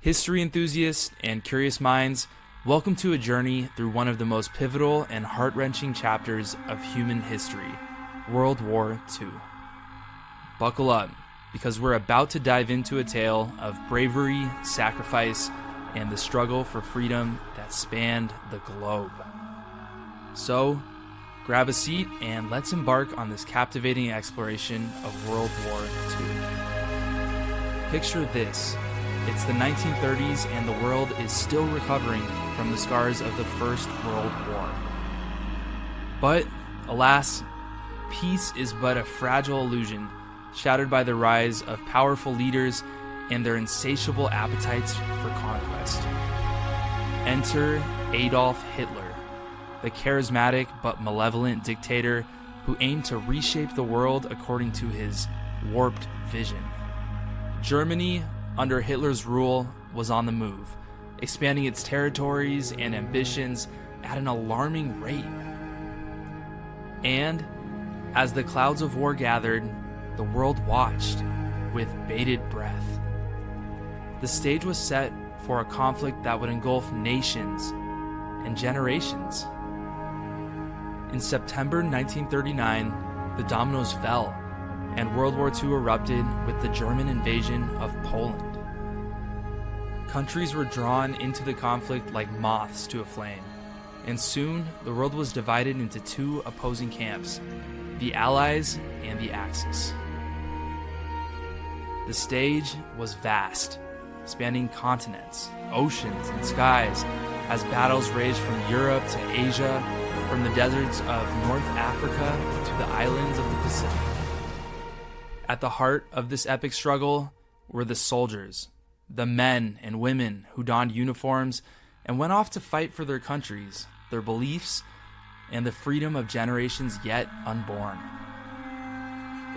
History enthusiasts and curious minds, welcome to a journey through one of the most pivotal and heart-wrenching chapters of human history, World War II. Buckle up, because we're about to dive into a tale of bravery, sacrifice, and the struggle for freedom that spanned the globe. So, grab a seat and let's embark on this captivating exploration of World War II. Picture this. It's the 1930s and the world is still recovering from the scars of the First World War. But, alas, peace is but a fragile illusion, shattered by the rise of powerful leaders and their insatiable appetites for conquest. Enter Adolf Hitler, the charismatic but malevolent dictator who aimed to reshape the world according to his warped vision. Germany, under Hitler's rule, was on the move, expanding its territories and ambitions at an alarming rate. And, as the clouds of war gathered, the world watched with bated breath. The stage was set for a conflict that would engulf nations and generations. In September 1939, the dominoes fell, and World War II erupted with the German invasion of Poland. Countries were drawn into the conflict like moths to a flame, and soon the world was divided into two opposing camps, the Allies and the Axis. The stage was vast, spanning continents, oceans, and skies as battles raged from Europe to Asia, from the deserts of North Africa to the islands of the Pacific. At the heart of this epic struggle were the soldiers, the men and women who donned uniforms and went off to fight for their countries, their beliefs, and the freedom of generations yet unborn.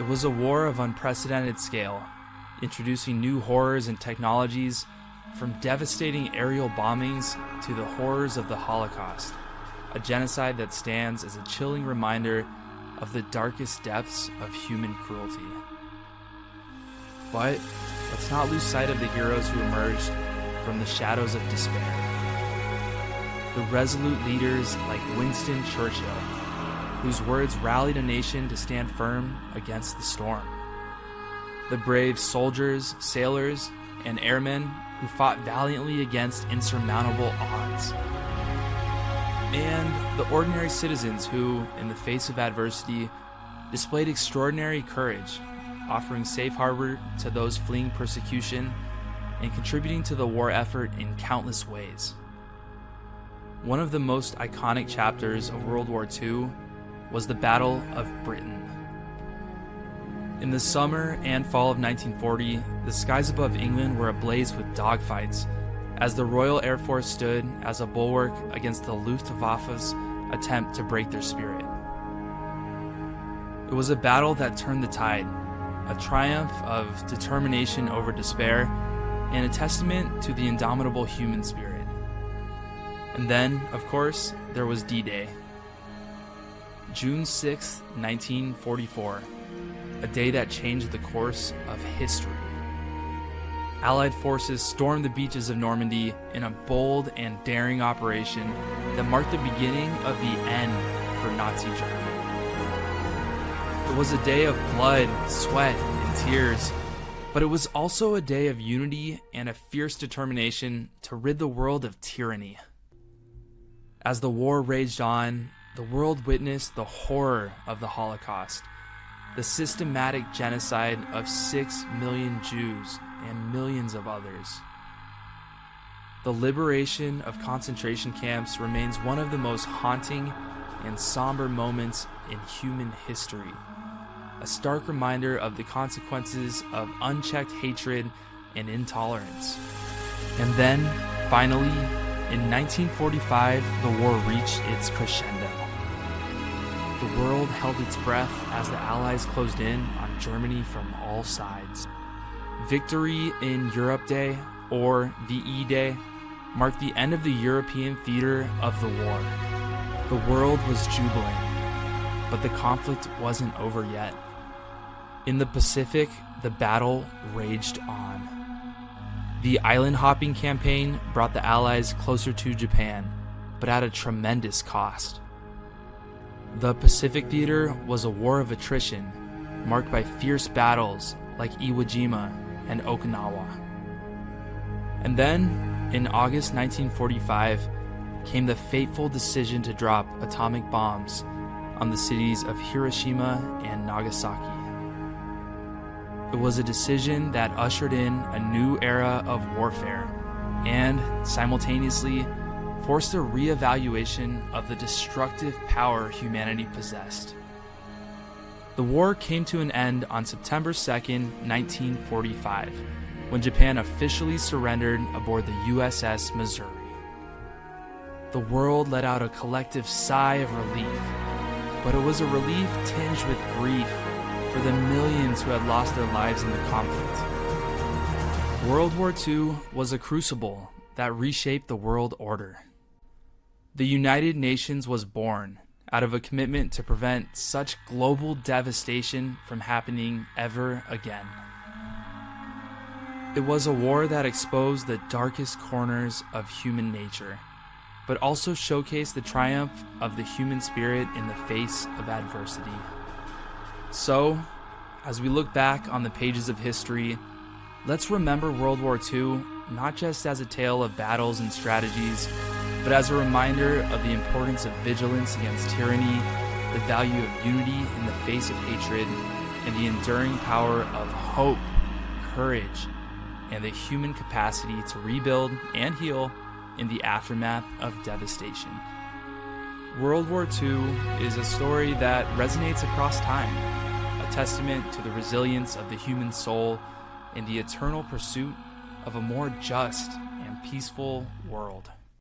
It was a war of unprecedented scale, introducing new horrors and technologies, from devastating aerial bombings to the horrors of the Holocaust, a genocide that stands as a chilling reminder of the darkest depths of human cruelty. But let's not lose sight of the heroes who emerged from the shadows of despair. The resolute leaders like Winston Churchill, whose words rallied a nation to stand firm against the storm. The brave soldiers, sailors, and airmen who fought valiantly against insurmountable odds. And the ordinary citizens who, in the face of adversity, displayed extraordinary courage, offering safe harbor to those fleeing persecution and contributing to the war effort in countless ways. One of the most iconic chapters of World War II was the Battle of Britain. In the summer and fall of 1940, the skies above England were ablaze with dogfights as the Royal Air Force stood as a bulwark against the Luftwaffe's attempt to break their spirit. It was a battle that turned the tide, a triumph of determination over despair, and a testament to the indomitable human spirit. And then, of course, there was D-Day. June 6, 1944, a day that changed the course of history. Allied forces stormed the beaches of Normandy in a bold and daring operation that marked the beginning of the end for Nazi Germany. It was a day of blood, sweat, and tears, but it was also a day of unity and a fierce determination to rid the world of tyranny. As the war raged on, the world witnessed the horror of the Holocaust, the systematic genocide of 6 million Jews and millions of others. The liberation of concentration camps remains one of the most haunting and somber moments in human history, a stark reminder of the consequences of unchecked hatred and intolerance. And then, finally, in 1945, the war reached its crescendo. The world held its breath as the Allies closed in on Germany from all sides. Victory in Europe Day, or VE Day, marked the end of the European theater of the war. The world was jubilant, but the conflict wasn't over yet. In the Pacific, the battle raged on. The island hopping campaign brought the Allies closer to Japan, but at a tremendous cost. The Pacific Theater was a war of attrition, marked by fierce battles like Iwo Jima and Okinawa. And then, in August 1945, came the fateful decision to drop atomic bombs on the cities of Hiroshima and Nagasaki. It was a decision that ushered in a new era of warfare and, simultaneously, forced a re-evaluation of the destructive power humanity possessed. The war came to an end on September 2nd, 1945, when Japan officially surrendered aboard the USS Missouri. The world let out a collective sigh of relief, but it was a relief tinged with grief for the millions who had lost their lives in the conflict. World War II was a crucible that reshaped the world order. The United Nations was born out of a commitment to prevent such global devastation from happening ever again. It was a war that exposed the darkest corners of human nature, but also showcased the triumph of the human spirit in the face of adversity. So, as we look back on the pages of history, let's remember World War II not just as a tale of battles and strategies, but as a reminder of the importance of vigilance against tyranny, the value of unity in the face of hatred, and the enduring power of hope, courage, and the human capacity to rebuild and heal in the aftermath of devastation. World War II is a story that resonates across time, a testament to the resilience of the human soul in the eternal pursuit of a more just and peaceful world.